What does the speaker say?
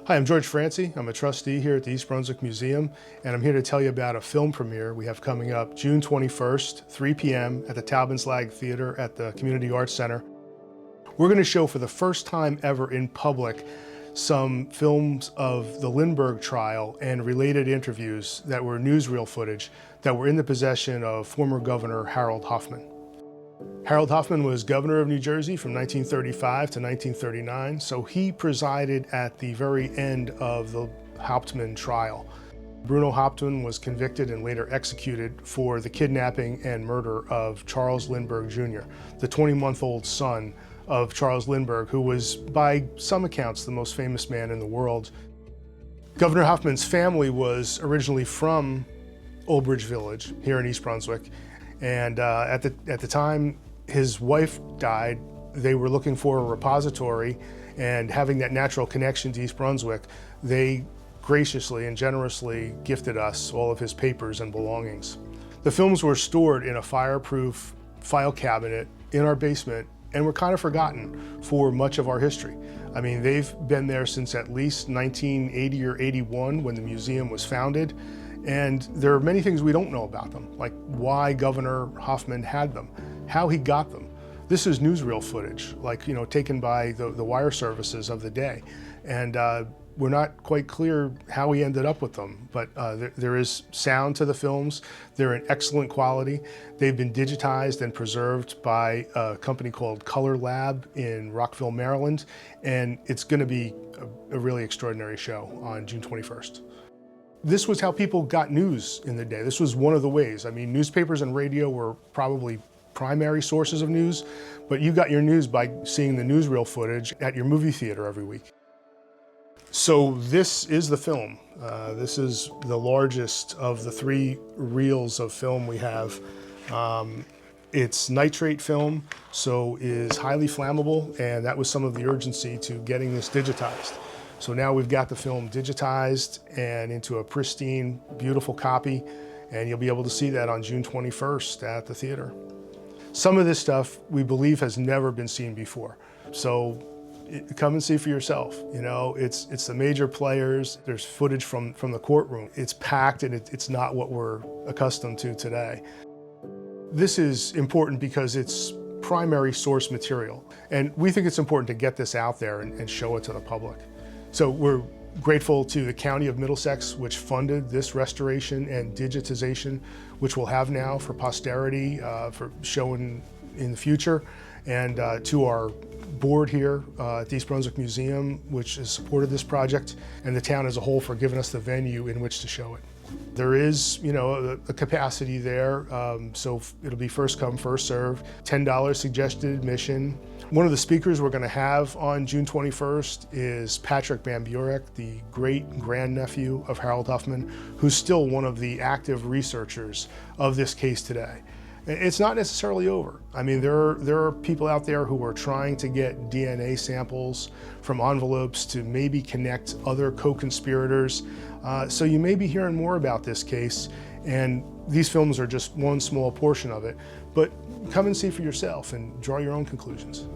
Hi, I'm George Francie. I'm a trustee here at the East Brunswick Museum, and I'm here to tell you about a film premiere we have coming up June 21st, 3 p.m. at the Taubenslag Theater at the Community Arts Center. We're going to show for the first time ever in public some films of the Lindbergh Trial and related interviews that were newsreel footage that were in the possession of former Governor Harold Hoffman. Harold Hoffman was governor of New Jersey from 1935 to 1939, so he presided at the very end of the Hauptmann trial. Bruno Hauptmann was convicted and later executed for the kidnapping and murder of Charles Lindbergh Jr., the 20-month-old son of Charles Lindbergh, who was, by some accounts, the most famous man in the world. Governor Hoffman's family was originally from Old Bridge Village here in East Brunswick, and at the time his wife died, they were looking for a repository, and having that natural connection to East Brunswick, they graciously and generously gifted us all of his papers and belongings. The films were stored in a fireproof file cabinet in our basement and were kind of forgotten for much of our history. I mean, they've been there since at least 1980 or 81 when the museum was founded, and there are many things we don't know about them, like why Governor Hoffman had them, how he got them. This is newsreel footage, like, taken by the wire services of the day. And we're not quite clear how he ended up with them, but there is sound to the films. They're in excellent quality. They've been digitized and preserved by a company called Color Lab in Rockville, Maryland, and it's going to be a really extraordinary show on June 21st. This was how people got news in the day. This was one of the ways. I mean, newspapers and radio were probably primary sources of news, but you got your news by seeing the newsreel footage at your movie theater every week. So this is the film. This is the largest of the 3 reels of film we have. It's nitrate film, so is highly flammable, and that was some of the urgency to getting this digitized. So now we've got the film digitized and into a pristine, beautiful copy, and you'll be able to see that on June 21st at the theater. Some of this stuff we believe has never been seen before. So come and see for yourself. It's the major players. There's footage from the courtroom. It's packed, and it's not what we're accustomed to today. This is important because it's primary source material, and we think it's important to get this out there and show it to the public. So we're grateful to the County of Middlesex, which funded this restoration and digitization, which we'll have now for posterity, for showing in the future, and to our board here at the East Brunswick Museum, which has supported this project, and the town as a whole for giving us the venue in which to show it. There is, a capacity there, so it'll be first come, first serve. $10 suggested admission. One of the speakers we're going to have on June 21st is Patrick Bamburek, the great-grandnephew of Harold Hoffman, who's still one of the active researchers of this case today. It's not necessarily over. I mean, there are people out there who are trying to get DNA samples from envelopes to maybe connect other co-conspirators. So you may be hearing more about this case, and these films are just one small portion of it. But come and see for yourself and draw your own conclusions.